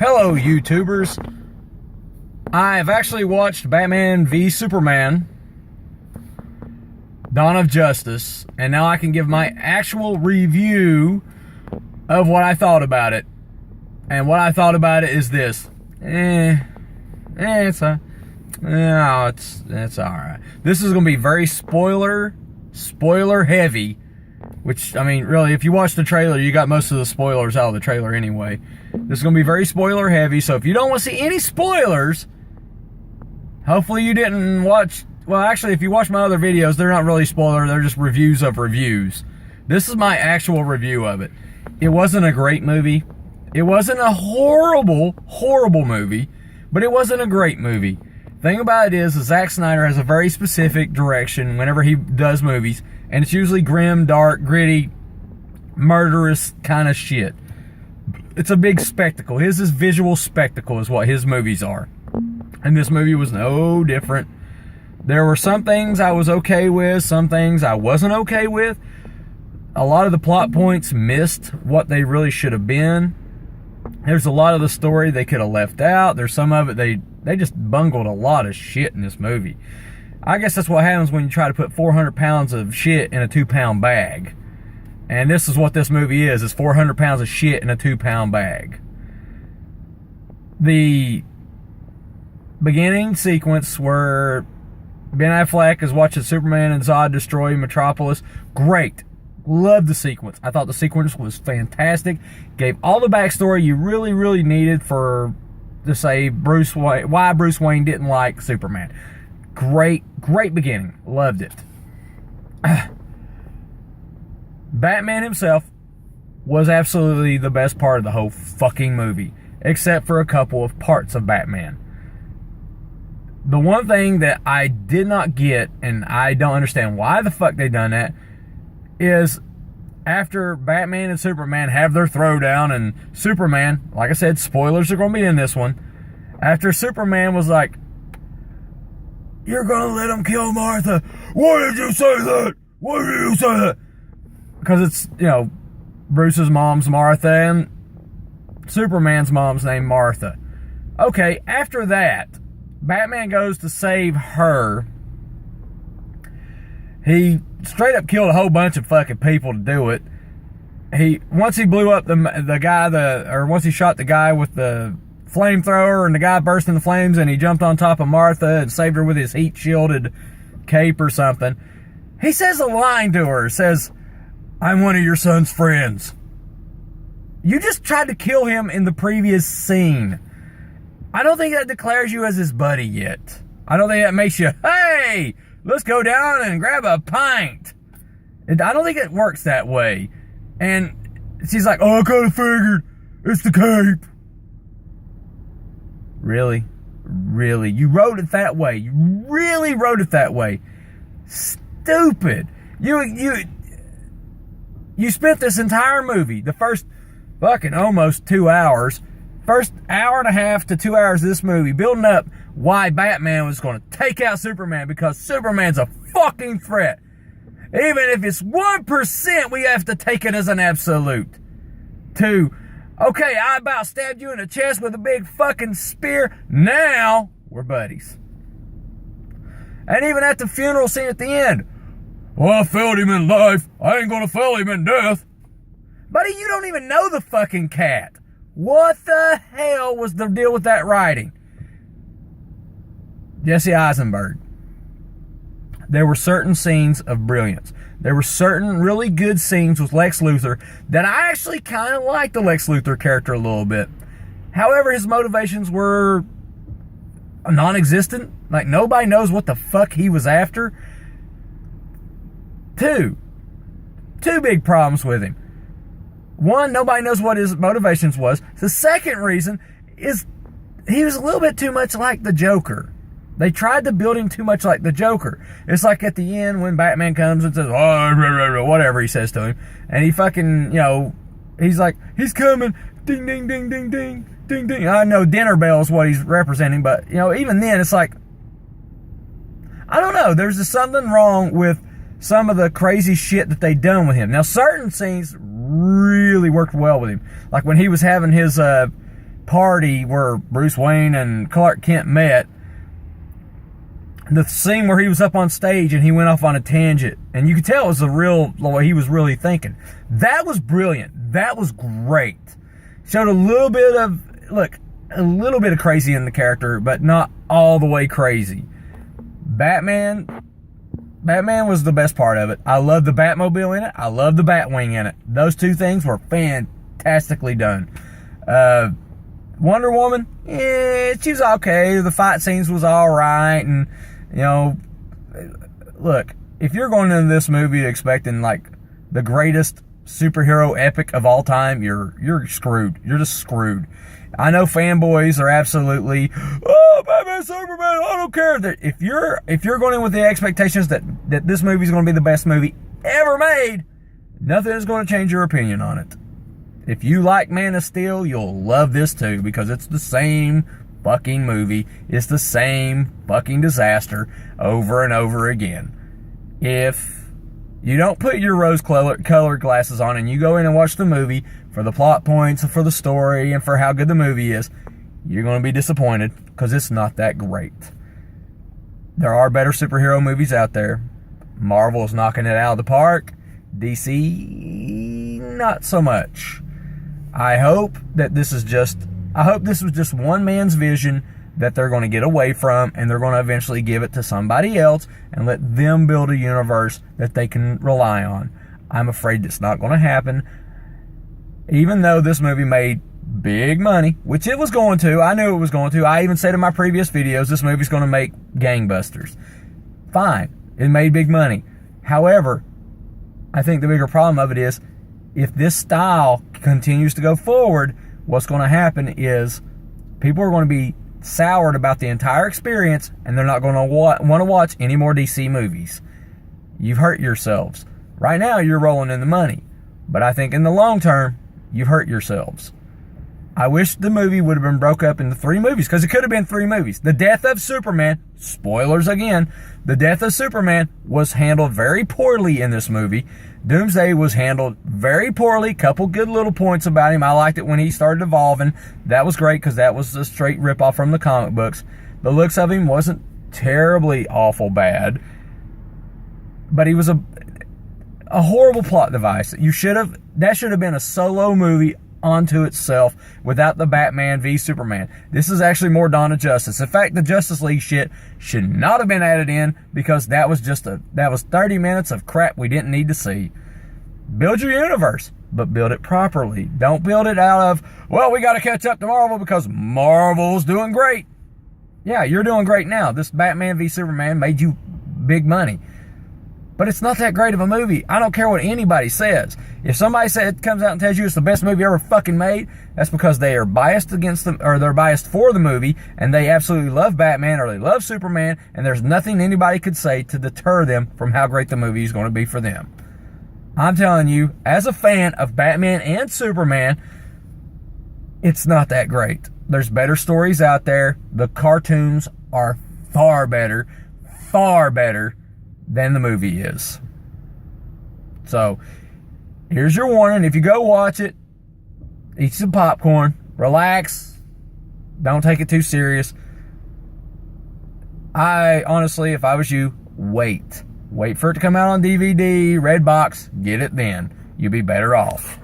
Hello, YouTubers. I've actually watched Batman v Superman, Dawn of Justice, and now I can give my actual review of what I thought about it. And what I thought about it is this. It's alright. This is going to be very spoiler heavy. Which, I mean, really, if you watch the trailer, you got most of the spoilers out of the trailer anyway. This is going to be very spoiler heavy, so if you don't want to see any spoilers, hopefully you didn't watch... Well, actually, if you watch my other videos, they're not really spoiler, they're just reviews of reviews. This is my actual review of it. It wasn't a great movie. It wasn't a horrible movie, but it wasn't a great movie. Thing about it is Zack Snyder has a very specific direction whenever he does movies, and it's usually grim, dark, gritty, murderous kind of shit. It's a big spectacle. His is visual spectacle is what his movies are. And this movie was no different. There were some things I was okay with, some things I wasn't okay with. A lot of the plot points missed what they really should have been. There's a lot of the story they could have left out. There's some of it they just bungled a lot of shit in this movie. I guess that's what happens when you try to put 400 pounds of shit in a 2-pound bag. And this is what this movie is. It's 400 pounds of shit in a 2-pound bag. The beginning sequence where Ben Affleck is watching Superman and Zod destroy Metropolis. Great. Loved the sequence. I thought the sequence was fantastic. Gave all the backstory you really needed for, to say, why Bruce Wayne didn't like Superman. Great beginning. Loved it. Batman himself was absolutely the best part of the whole fucking movie, except for a couple of parts of Batman. The one thing that I did not get, and I don't understand why the fuck they done that, is after Batman and Superman have their throwdown, and Superman, like I said, spoilers are going to be in this one, after Superman was like, "You're going to let him kill Martha. Why did you say that? Why did you say that?" Because it's, you know, Bruce's mom's Martha and Superman's mom's named Martha. Okay, after that, Batman goes to save her. He straight up killed a whole bunch of fucking people to do it. Once he blew up once he shot the guy with the flamethrower and the guy burst into flames and he jumped on top of Martha and saved her with his heat shielded cape or something. He says a line to her, says, "I'm one of your son's friends." You just tried to kill him in the previous scene. I don't think that declares you as his buddy yet. I don't think that makes you, "Hey, let's go down and grab a pint." I don't think it works that way. And she's like, "Oh, I kind of figured. It's the cape." Really? Really? You wrote it that way. You really wrote it that way. Stupid. You spent this entire movie, the first fucking almost 2 hours, first hour and a half to 2 hours of this movie, building up why Batman was going to take out Superman, because Superman's a fucking threat. Even if it's 1%, we have to take it as an absolute. 2, okay, I about stabbed you in the chest with a big fucking spear. Now we're buddies. And even at the funeral scene at the end, "Well, I failed him in life. I ain't gonna fail him in death." Buddy, you don't even know the fucking cat. What the hell was the deal with that writing? Jesse Eisenberg. There were certain scenes of brilliance. There were certain really good scenes with Lex Luthor that I actually kind of liked the Lex Luthor character a little bit. However, his motivations were non-existent. Like, nobody knows what the fuck he was after. Two big problems with him. One, nobody knows what his motivations was. The second reason is he was a little bit too much like the Joker. They tried to build him too much like the Joker. It's like at the end when Batman comes and says, "Oh, whatever he says to him," and he fucking, you know, he's like, "He's coming, ding, ding, ding, ding, ding, ding, ding." I know dinner bell is what he's representing, but, you know, even then, it's like, I don't know. There's just something wrong with some of the crazy shit that they done with him. Now, certain scenes really worked well with him. Like when he was having his party where Bruce Wayne and Clark Kent met, the scene where he was up on stage and he went off on a tangent, and you could tell it was what he was really thinking. That was brilliant. That was great. Showed a little bit of crazy in the character, but not all the way crazy. Batman was the best part of it. I love the Batmobile in it. I love the Batwing in it. Those two things were fantastically done. Wonder Woman, she was okay. The fight scenes was all right, and look, if you're going into this movie expecting like the greatest superhero epic of all time, you're screwed. You're just screwed. I know fanboys are absolutely, oh, Batman, Superman, I don't care. If you're going in with the expectations that this movie is going to be the best movie ever made, nothing is going to change your opinion on it. If you like Man of Steel, you'll love this too, because it's the same fucking movie. It's the same fucking disaster over and over again. If you don't put your rose-colored glasses on and you go in and watch the movie for the plot points and for the story and for how good the movie is, you're going to be disappointed because it's not that great. There are better superhero movies out there. Marvel's knocking it out of the park. DC, not so much. I hope this was just one man's vision that they're going to get away from, and they're going to eventually give it to somebody else and let them build a universe that they can rely on. I'm afraid it's not going to happen. Even though this movie made big money, which it was going to, I knew it was going to. I even said in my previous videos, this movie's going to make gangbusters. Fine, it made big money. However, I think the bigger problem of it is, if this style continues to go forward, what's going to happen is people are going to be soured about the entire experience, and they're not going to want to watch any more DC movies. You've hurt yourselves. Right now, you're rolling in the money, but I think in the long term, you've hurt yourselves. I wish the movie would have been broke up into 3 movies, because it could have been 3 movies. The death of Superman, spoilers again, the death of Superman was handled very poorly in this movie. Doomsday was handled very poorly. Couple good little points about him. I liked it when he started evolving. That was great, because that was a straight ripoff from the comic books. The looks of him wasn't terribly awful bad, but he was a horrible plot device. That should have been a solo movie onto itself without the Batman v Superman. This is actually more Dawn of Justice. In fact, the Justice League shit should not have been added in, because that was 30 minutes of crap we didn't need to see. Build your universe, but build it properly. Don't build it out of, well, we got to catch up to Marvel because Marvel's doing great. Yeah, you're doing great now. This Batman v Superman made you big money, but it's not that great of a movie. I don't care what anybody says. If somebody comes out and tells you it's the best movie ever fucking made, that's because they are biased against them, or they're biased for the movie, and they absolutely love Batman or they love Superman, and there's nothing anybody could say to deter them from how great the movie is going to be for them. I'm telling you, as a fan of Batman and Superman, it's not that great. There's better stories out there. The cartoons are far better than the movie is. So, here's your warning. If you go watch it, eat some popcorn, relax, don't take it too serious. I honestly, if I was you, wait for it to come out on DVD, Redbox, get it then. You'll be better off.